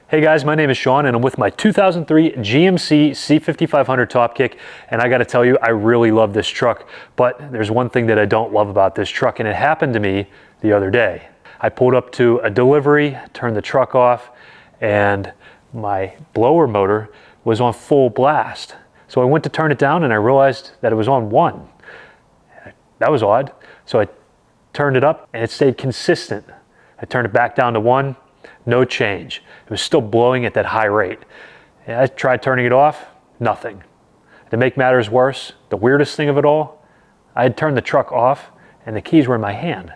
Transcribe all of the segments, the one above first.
Hey guys, my name is Sean and I'm with my 2003 GMC C5500 Topkick, and I gotta tell you, I really love this truck, but there's one thing that I don't love about this truck, and it happened to me the other day. I pulled up to a delivery, turned the truck off, and my blower motor was on full blast. So I went to turn it down and I realized that it was on 1. That was odd. So I turned it up and it stayed consistent. I turned it back down to 1. No change. It was still blowing at that high rate. And I tried turning it off, nothing. To make matters worse, the weirdest thing of it all, I had turned the truck off and the keys were in my hand.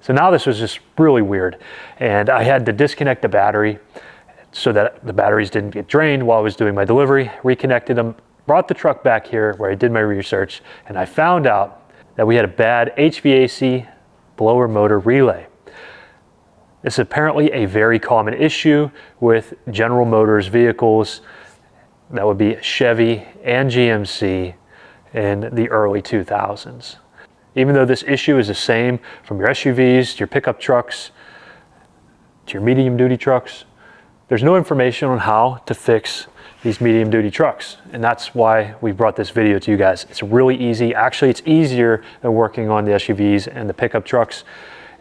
So now this was just really weird. And I had to disconnect the battery so that the batteries didn't get drained while I was doing my delivery, reconnected them, brought the truck back here where I did my research, and I found out that we had a bad HVAC blower motor relay. This is apparently a very common issue with General Motors vehicles. That would be Chevy and GMC in the early 2000s. Even though this issue is the same from your SUVs to your pickup trucks to your medium duty trucks, there's no information on how to fix these medium duty trucks. And that's why we brought this video to you guys. It's really easy. Actually, it's easier than working on the SUVs and the pickup trucks.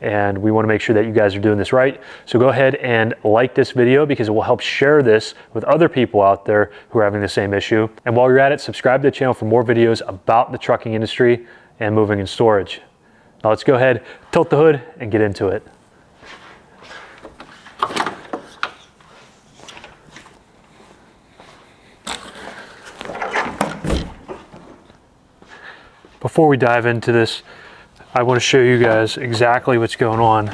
And we want to make sure that you guys are doing this right. So go ahead and like this video because it will help share this with other people out there who are having the same issue. And while you're at it, subscribe to the channel for more videos about the trucking industry and moving and storage. Now let's go ahead, tilt the hood, and get into it. Before we dive into this, I want to show you guys exactly what's going on.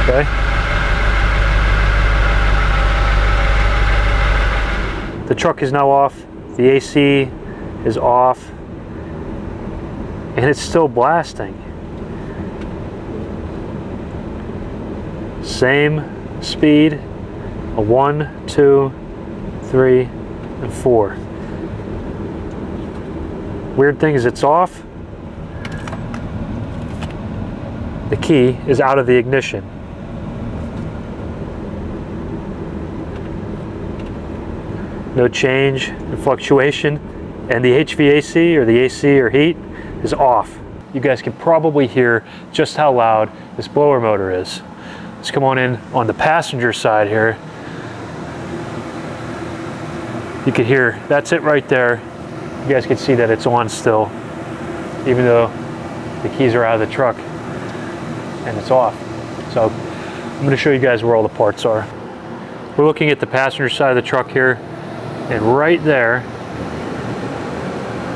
Okay. The truck is now off, the AC is off, and it's still blasting. Same speed, a 1, 2, 3, and 4. Weird thing is it's off. The key is out of the ignition. No change in fluctuation, and the HVAC or the AC or heat is off. You guys can probably hear just how loud this blower motor is. Let's come on the passenger side here. You can hear, that's it right there. You guys can see that it's on still, even though the keys are out of the truck and it's off. So I'm going to show you guys where all the parts are. We're looking at the passenger side of the truck here, and right there,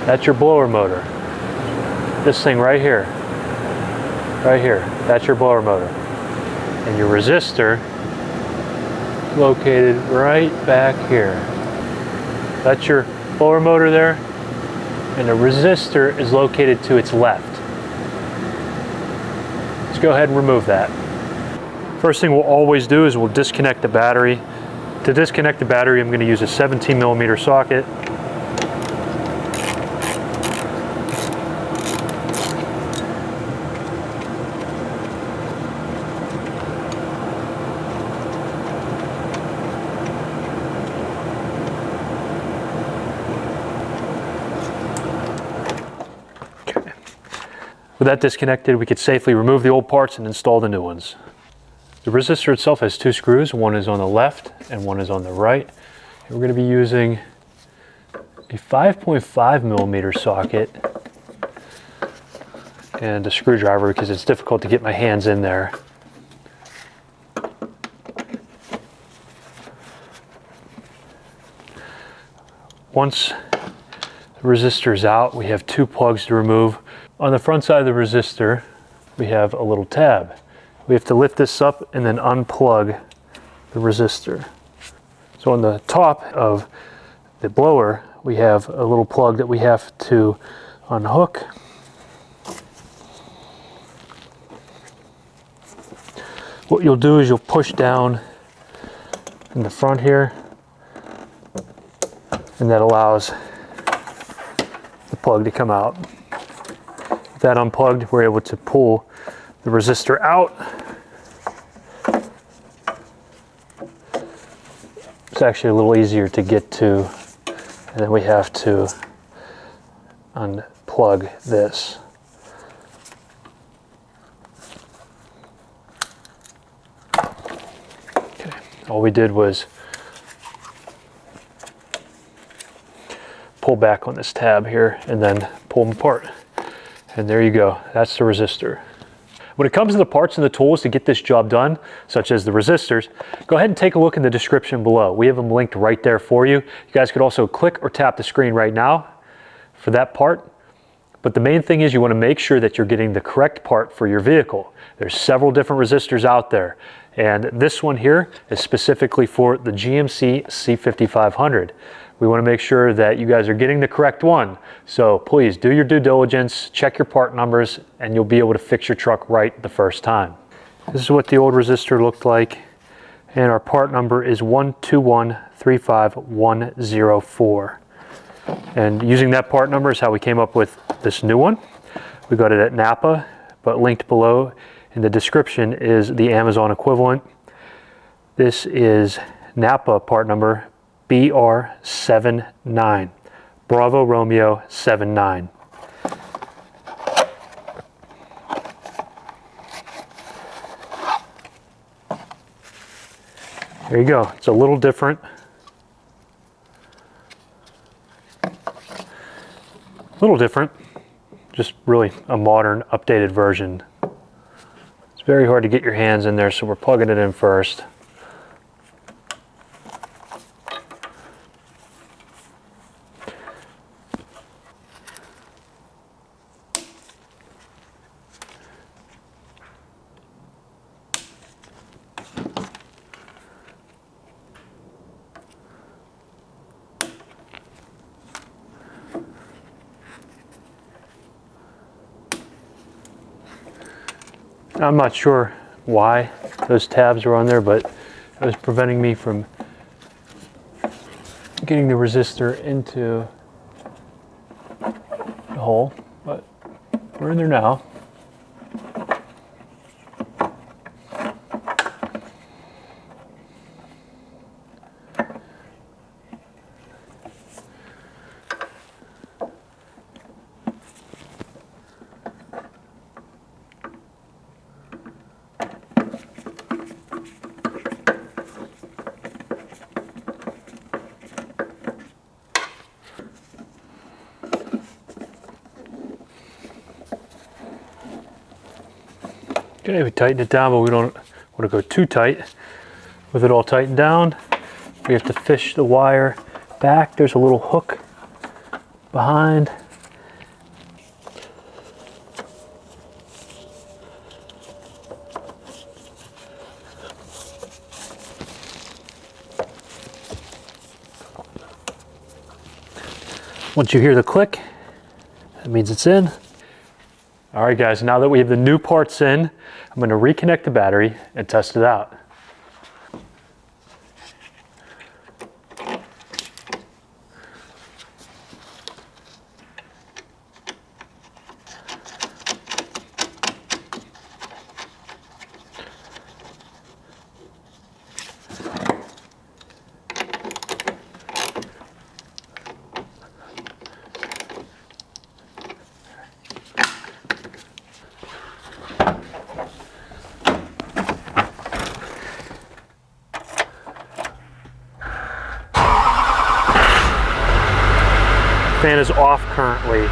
that's your blower motor. This thing right here, that's your blower motor. And your resistor located right back here. That's your blower motor there, and the resistor is located to its left. Let's go ahead and remove that. First thing we'll always do is we'll disconnect the battery. To disconnect the battery, I'm going to use a 17mm socket. With that disconnected, we could safely remove the old parts and install the new ones. The resistor itself has 2 screws. One is on the left and one is on the right. And we're going to be using a 5.5mm socket and a screwdriver because it's difficult to get my hands in there. Once the resistor is out, we have 2 plugs to remove. On the front side of the resistor, we have a little tab. We have to lift this up and then unplug the resistor. So on the top of the blower, we have a little plug that we have to unhook. What you'll do is you'll push down in the front here, and that allows the plug to come out. With that unplugged, we're able to pull the resistor out It's actually a little easier to get to, and then we have to unplug this. Okay, all we did was pull back on this tab here and then pull them apart. And there you go, that's the resistor. When it comes to the parts and the tools to get this job done, such as the resistors, go ahead and take a look in the description below. We have them linked right there for you. You guys could also click or tap the screen right now for that part. But the main thing is you want to make sure that you're getting the correct part for your vehicle. There's several different resistors out there. And this one here is specifically for the GMC C5500. We want to make sure that you guys are getting the correct one. So please do your due diligence, check your part numbers, and you'll be able to fix your truck right the first time. This is what the old resistor looked like. And our part number is 12135104. And using that part number is how we came up with this new one. We got it at Napa, but linked below in the description is the Amazon equivalent. This is Napa part number BR79, Bravo Romeo 79. There you go. It's a little different. Just really a modern, updated version. It's very hard to get your hands in there, so we're plugging it in first. I'm not sure why those tabs were on there, but it was preventing me from getting the resistor into the hole, but we're in there now. Okay, we tighten it down, but we don't want to go too tight. With it all tightened down, we have to fish the wire back. There's a little hook behind. Once you hear the click, that means it's in. All right guys, now that we have the new parts in, I'm going to reconnect the battery and test it out. Fan is off currently,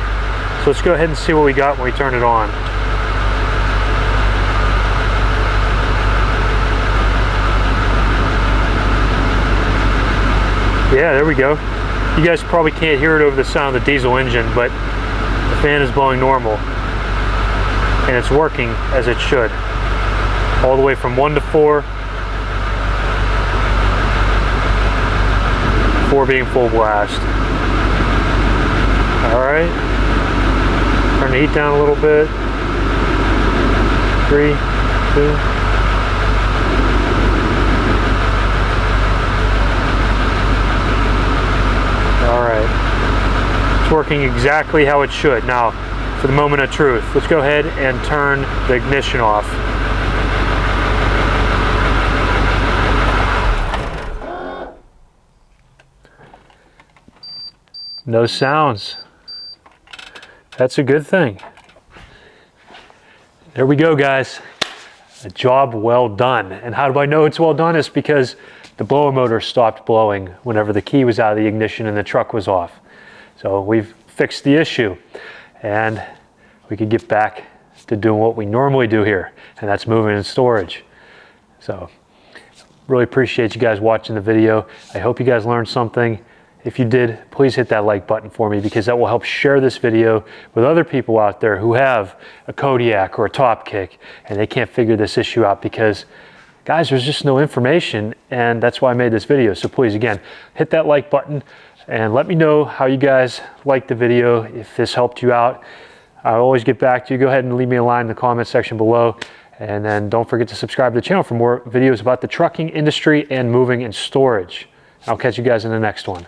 so let's go ahead and see what we got when we turn it on. Yeah, there we go. You guys probably can't hear it over the sound of the diesel engine, but the fan is blowing normal and it's working as it should, all the way from 1 to 4, 4 being full blast. All right, turn the heat down a little bit. 3, 2. All right, it's working exactly how it should. Now, for the moment of truth, let's go ahead and turn the ignition off. No sounds. That's a good thing. There we go, guys. A job well done. And how do I know it's well done? It's because the blower motor stopped blowing whenever the key was out of the ignition and the truck was off. So we've fixed the issue, and we could get back to doing what we normally do here, and that's moving and storage. So really appreciate you guys watching the video. I hope you guys learned something. If you did, please hit that like button for me, because that will help share this video with other people out there who have a Kodiak or a Topkick and they can't figure this issue out, because guys, there's just no information, and that's why I made this video. So please, again, hit that like button and let me know how you guys liked the video, if this helped you out. I'll always get back to you. Go ahead and leave me a line in the comment section below. And then don't forget to subscribe to the channel for more videos about the trucking industry and moving and storage. I'll catch you guys in the next one.